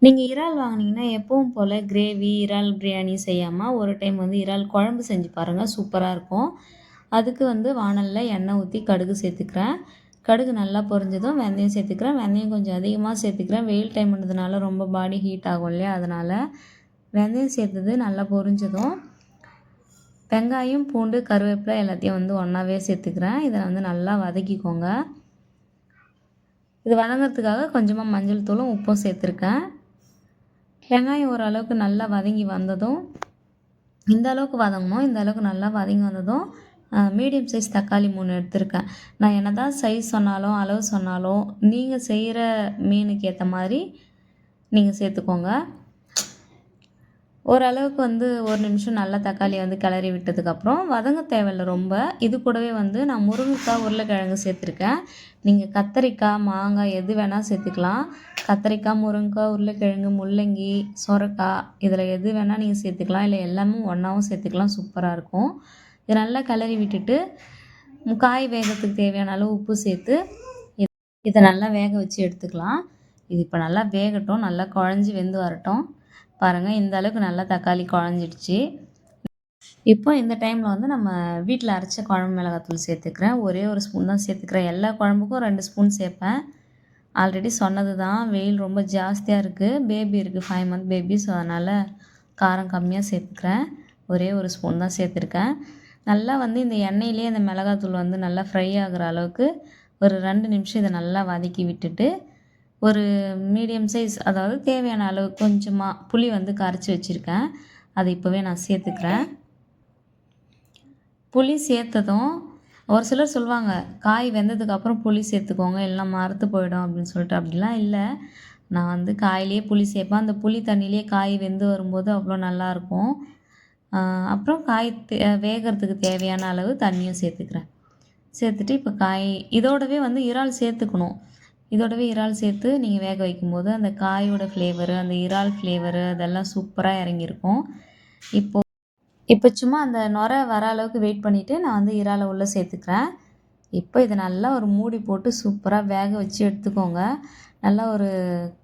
நீங்கள் இறால் வாங்குனீங்கன்னா எப்பவும் போல் கிரேவி இறால் பிரியாணி செய்யாமல் ஒரு டைம் வந்து இறால் குழம்பு செஞ்சு பாருங்கள், சூப்பராக இருக்கும். அதுக்கு வந்து வாணலில் எண்ணெய் ஊற்றி கடுகு சேர்த்துக்கிறேன். கடுகு நல்லா பொரிஞ்சதும் வெந்தயம் சேர்த்துக்கிறேன். வெந்தயம் கொஞ்சம் அதிகமாக சேர்த்துக்கிறேன். வெயில் டைம்ன்றதுனால ரொம்ப பாடி ஹீட் ஆகும் இல்லையா, அதனால் வெந்தயம் சேர்த்தது நல்லா பொரிஞ்சதும் வெங்காயம் பூண்டு கருவேப்பிலை எல்லாத்தையும் வந்து ஒன்றாவே சேர்த்துக்கிறேன். இதை வந்து நல்லா வதக்கிக்கோங்க. இது வதங்கிறதுக்காக கொஞ்சமாக மஞ்சள் தூளும் உப்பும் சேர்த்துருக்கேன். வெங்காயம் ஓரளவுக்கு நல்லா வதங்கி வந்ததும் இந்த அளவுக்கு வதங்கணும். இந்த அளவுக்கு நல்லா வதங்கி வந்ததும் மீடியம் சைஸ் தக்காளி 3 எடுத்திருக்கேன். நான் என்ன தான் சைஸ் சொன்னாலும் அளவு சொன்னாலும் நீங்கள் செய்கிற மீனுக்கு ஏற்ற மாதிரி நீங்கள் சேர்த்துக்கோங்க. ஓரளவுக்கு வந்து 1 நிமிஷம் நல்லா தக்காளியை வந்து கிளறி விட்டதுக்கப்புறம் வதங்க தேவையில்ல ரொம்ப. இது கூடவே வந்து நான் முருங்கைக்காய் உருளைக்கிழங்கு சேர்த்துருக்கேன். நீங்கள் கத்தரிக்காய் மாங்காய் எது வேணால் சேர்த்துக்கலாம். கத்தரிக்காய் முருங்கைக்காய் உருளைக்கிழங்கு முள்ளங்கி சொரக்காய் இதில் எது வேணால் நீங்கள் சேர்த்துக்கலாம். இல்லை எல்லாமே ஒன்றாவும் சேர்த்துக்கலாம், சூப்பராக இருக்கும். இதை நல்லா கிளறி விட்டுட்டு காய் வேகத்துக்கு தேவையான அளவு உப்பு சேர்த்து இதை நல்லா வேக வச்சு எடுத்துக்கலாம். இது இப்போ நல்லா வேகட்டும், நல்லா குழஞ்சி வெந்து வரட்டும். பாருங்கள், இந்த அளவுக்கு நல்லா தக்காளி குழஞ்சிடுச்சு. இப்போ இந்த டைமில் வந்து நம்ம வீட்டில் அரைச்ச குழம்பு மிளகாத்தூள் சேர்த்துக்கிறேன். ஒரே ஒரு ஸ்பூன் தான் சேர்த்துக்கிறேன். எல்லா குழம்புக்கும் 2 ஸ்பூன் சேர்ப்பேன். ஆல்ரெடி சொன்னது தான், வெயில் ரொம்ப ஜாஸ்தியாக இருக்குது, பேபி இருக்குது 5 மந்த் பேபி. ஸோ அதனால் காரம் கம்மியாக சேர்த்துக்கிறேன். ஒரே ஒரு ஸ்பூன் தான் சேர்த்துருக்கேன். நல்லா வந்து இந்த எண்ணெயிலே அந்த மிளகாத்தூள் வந்து நல்லா ஃப்ரை ஆகிற அளவுக்கு ஒரு 2 நிமிஷம் இதை நல்லா வதக்கி விட்டுட்டு ஒரு மீடியம் சைஸ், அதாவது தேவையான அளவு கொஞ்சமாக புளி வந்து கரைச்சி வச்சுருக்கேன். அதை இப்போவே நான் சேர்த்துக்கிறேன். புளி சேர்த்ததும் ஒரு சிலர் சொல்லுவாங்க, காய் வெந்ததுக்கப்புறம் புளி சேர்த்துக்கோங்க இல்லைனா மரத்து போயிடும் அப்படின்னு சொல்லிட்டு. அப்படிலாம் இல்லை, நான் வந்து காயிலே புளி சேர்ப்பேன். அந்த புளி தண்ணியிலே காய் வெந்து வரும்போது அவ்வளோ நல்லாயிருக்கும். அப்புறம் காய் வேகிறதுக்கு தேவையான அளவு தண்ணியும் சேர்த்துக்கிறேன். சேர்த்துட்டு இப்போ காய் இதோடவே வந்து இறால் சேர்த்துக்கணும். இதோடவே இறால் சேர்த்து நீங்கள் வேக வைக்கும்போது அந்த காயோட ஃப்ளேவரு அந்த இறால் ஃப்ளேவரு அதெல்லாம் சூப்பராக இறங்கியிருக்கும். இப்போ சும்மா அந்த நுரை வர அளவுக்கு வெயிட் பண்ணிவிட்டு நான் வந்து இறாலை உள்ளே சேர்த்துக்கிறேன். இப்போ இதை நல்லா ஒரு மூடி போட்டு சூப்பராக வேக வச்சு எடுத்துக்கோங்க. நல்லா ஒரு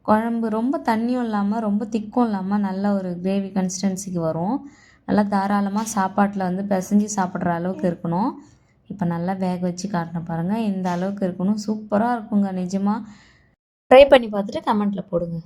குழம்பு ரொம்ப தண்ணியும் இல்லாமல் ரொம்ப திக்கும் இல்லாமல் நல்ல ஒரு கிரேவி கன்சிஸ்டன்சிக்கு வரும். நல்லா தாராளமாக சாப்பாட்டில் வந்து பிசைஞ்சு சாப்பிட்ற அளவுக்கு இருக்கணும். இப்போ நல்லா வேக வச்சு காட்டினேன் பாருங்கள், இந்த அளவுக்கு இருக்கணும். சூப்பராக இருக்குங்க நிஜமாக. ட்ரை பண்ணி பார்த்துட்டு கமெண்ட்டில் போடுங்க.